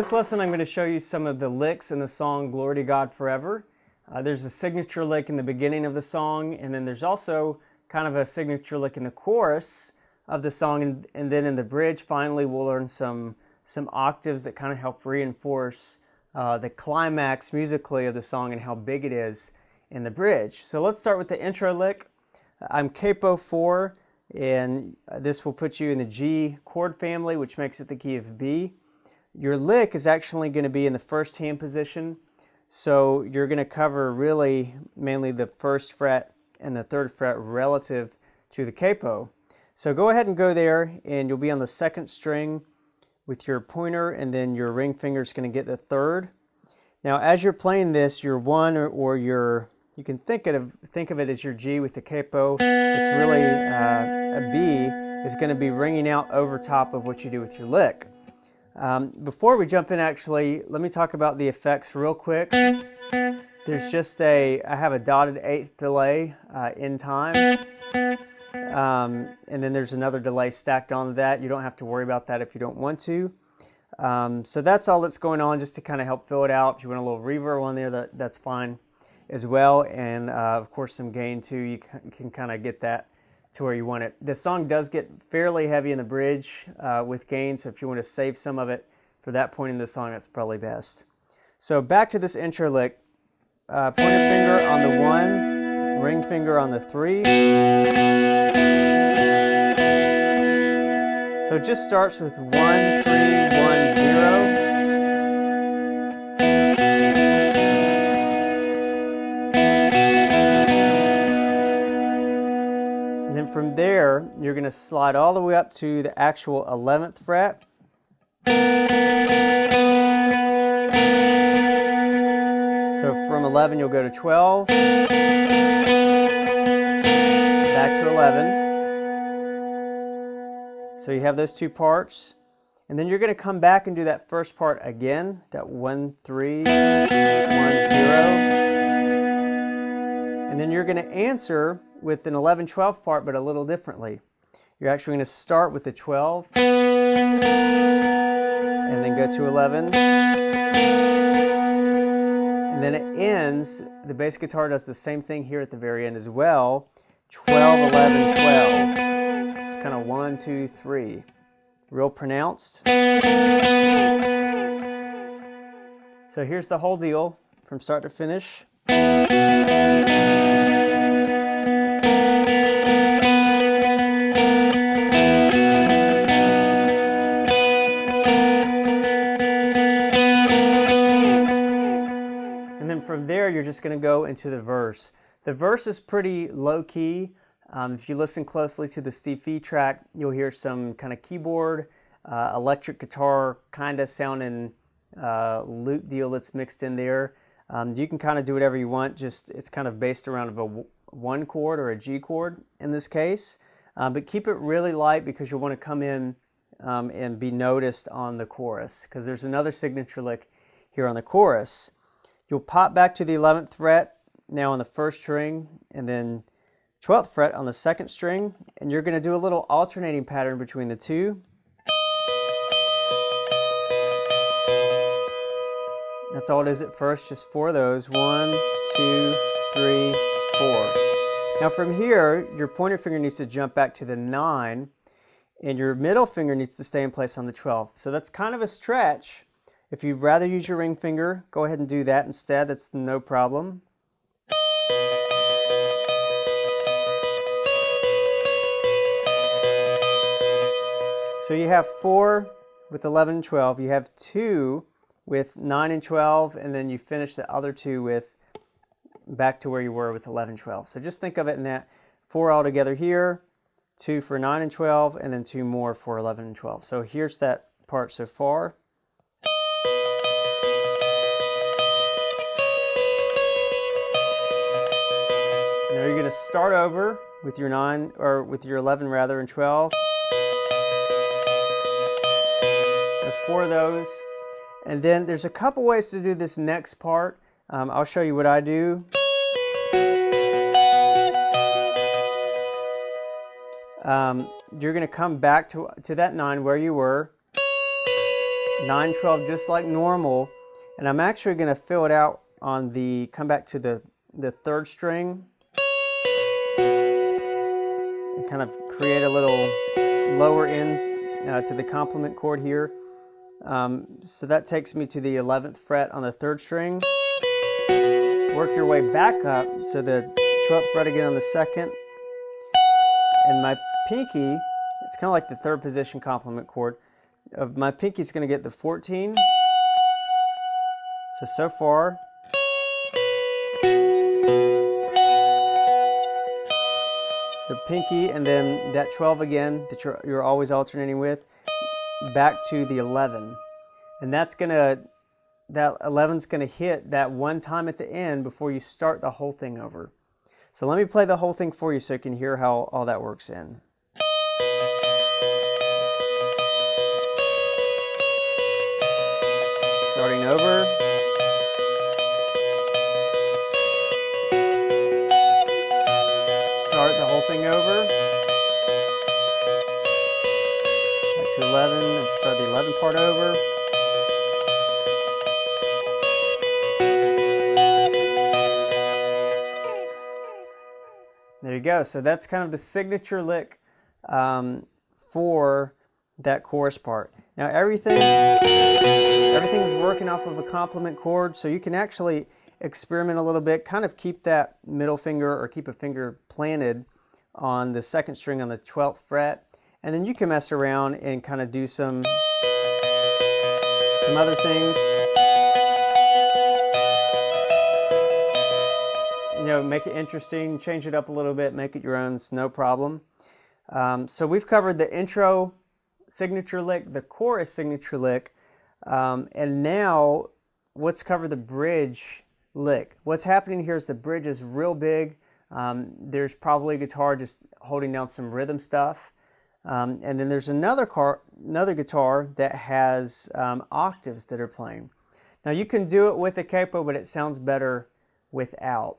this lesson I'm going to show you some of the licks in the song Glory to God Forever. There's a signature lick in the beginning of the song, and then there's also kind of a signature lick in the chorus of the song, and then in the bridge finally we'll learn some octaves that kind of help reinforce the climax musically of the song and how big it is in the bridge. So let's start with the intro lick. I'm capo 4, and this will put you in the G chord family, which makes it the key of B. Your lick is actually going to be in the first hand position, so you're going to cover really mainly the first fret and the third fret relative to the capo. So go ahead and go there, and you'll be on the second string with your pointer, and then your ring finger is going to get the third. Now as you're playing this, your 1 or your, you can think of it as your G with the capo. It's really a B is going to be ringing out over top of what you do with your lick. Before we jump in, actually, let me talk about the effects real quick. There's just I have a dotted eighth delay in time. And then there's another delay stacked on that. You don't have to worry about that if you don't want to. So that's all that's going on, just to kind of help fill it out. If you want a little reverb on there, that's fine as well. And of course some gain too. You can kind of get that to where you want it. The song does get fairly heavy in the bridge with gain, so if you want to save some of it for that point in the song, that's probably best. So back to this intro lick. Pointer finger on the 1, ring finger on the 3. So it just starts with 1, 3, 1, 0. And then from there, you're going to slide all the way up to the actual 11th fret. So from 11, you'll go to 12, back to 11. So you have those two parts. And then you're going to come back and do that first part again, that 1, 3, 1, 0. And then you're going to answer with an 11, 12 part, but a little differently. You're actually going to start with the 12, and then go to 11. And then it ends, the bass guitar does the same thing here at the very end as well. 12, 11, 12. Just kind of 1, 2, 3. Real pronounced. So here's the whole deal from start to finish. From there, you're just going to go into the verse. The verse is pretty low-key. If you listen closely to the Steve Fee track, you'll hear some kind of keyboard, electric guitar kind of sounding loop deal that's mixed in there. You can kind of do whatever you want. Just it's kind of based around a 1 chord or a G chord in this case. But keep it really light, because you'll want to come in and be noticed on the chorus, because there's another signature lick here on the chorus. You'll pop back to the 11th fret now on the first string, and then 12th fret on the second string, and you're going to do a little alternating pattern between the two. That's all it is at first, just 4 of those. 1, 2, 3, 4. Now from here, your pointer finger needs to jump back to the 9, and your middle finger needs to stay in place on the 12. So that's kind of a stretch. If you'd rather use your ring finger, go ahead and do that instead. That's no problem. So you have 4 with 11 and 12. You have 2 with 9 and 12, and then you finish the other 2 with back to where you were with 11 and 12. So just think of it in that 4 all together here, 2 for 9 and 12, and then 2 more for 11 and 12. So here's that part so far. Now you're going to start over with your 9, or with your 11 rather, and 12. With 4 of those. And then there's a couple ways to do this next part. I'll show you what I do. You're going to come back to that 9 where you were. 9, 12, just like normal. And I'm actually going to fill it out on the, come back to the 3rd string and kind of create a little lower end to the complement chord here. So that takes me to the 11th fret on the 3rd string. Work your way back up, so the 12th fret again on the 2nd. And my pinky, it's kind of like the 3rd position complement chord. My pinky is going to get the 14. So far. So pinky, and then that 12 again that you're always alternating with, back to the 11. And that's gonna, that 11's gonna hit that one time at the end before you start the whole thing over. So let me play the whole thing for you so you can hear how all that works in. Starting over. Start the whole thing over. Back to 11 and start the 11 part over. There you go. So that's kind of the signature lick for that chorus part. Now everything's working off of a complement chord, so you can actually experiment a little bit, kind of keep that middle finger or keep a finger planted on the 2nd string on the 12th fret, and then you can mess around and kind of do some other things. You know, make it interesting, change it up a little bit, make it your own, it's no problem. So we've covered the intro signature lick, the chorus signature lick, and now let's cover the bridge lick. What's happening here is the bridge is real big. There's probably a guitar just holding down some rhythm stuff. And then there's another guitar that has octaves that are playing. Now you can do it with a capo, but it sounds better without.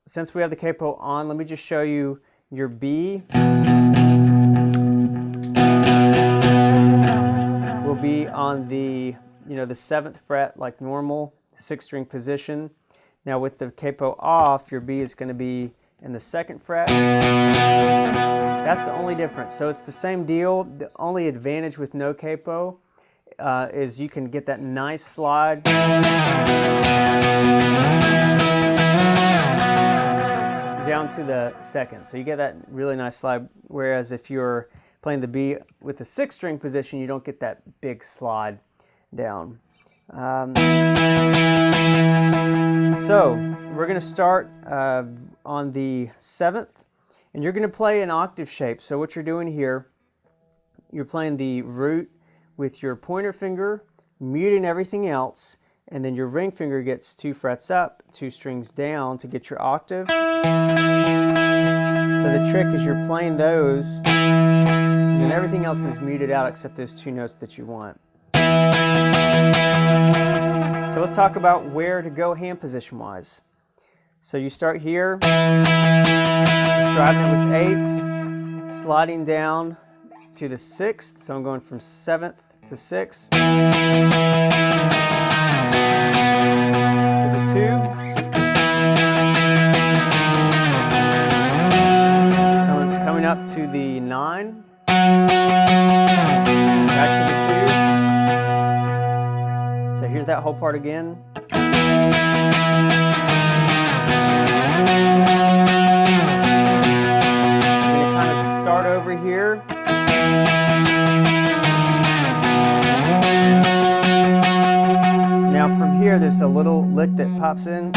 Since we have the capo on, let me just show you your B. Will be on the, the 7th fret like normal, 6th string position. Now with the capo off, your B is going to be in the 2nd fret. That's the only difference. So it's the same deal. The only advantage with no capo is you can get that nice slide down to the 2nd. So you get that really nice slide, whereas if you're playing the B with the 6th string position, you don't get that big slide down. So we're going to start on the 7th, and you're going to play an octave shape. So what you're doing here, you're playing the root with your pointer finger, muting everything else, and then your ring finger gets 2 frets up, 2 strings down to get your octave. So the trick is you're playing those, and then everything else is muted out except those 2 notes that you want. So let's talk about where to go hand position wise. So you start here, just driving it with 8s, sliding down to the 6th. So I'm going from 7th to 6th, to the 2, coming up to the 9, back to the 2. So here's that whole part again. I'm going to kind of start over here. Now from here there's a little lick that pops in.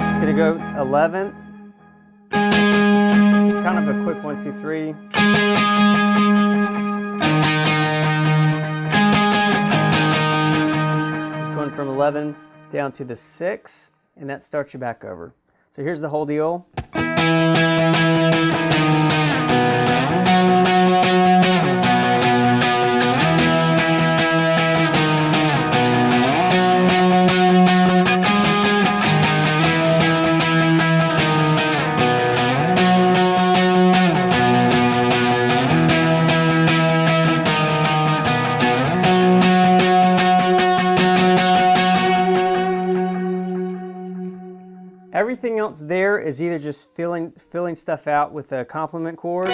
It's going to go 11. It's kind of a quick 1, 2, 3. Going from 11 down to the 6, and that starts you back over. So here's the whole deal. Everything else there is either just filling stuff out with a complement chord, or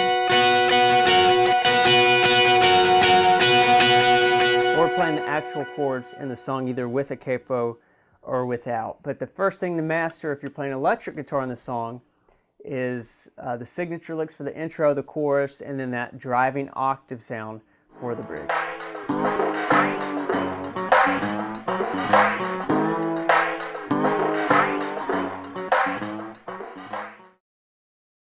playing the actual chords in the song either with a capo or without. But the first thing to master if you're playing electric guitar in the song is the signature licks for the intro, the chorus, and then that driving octave sound for the bridge.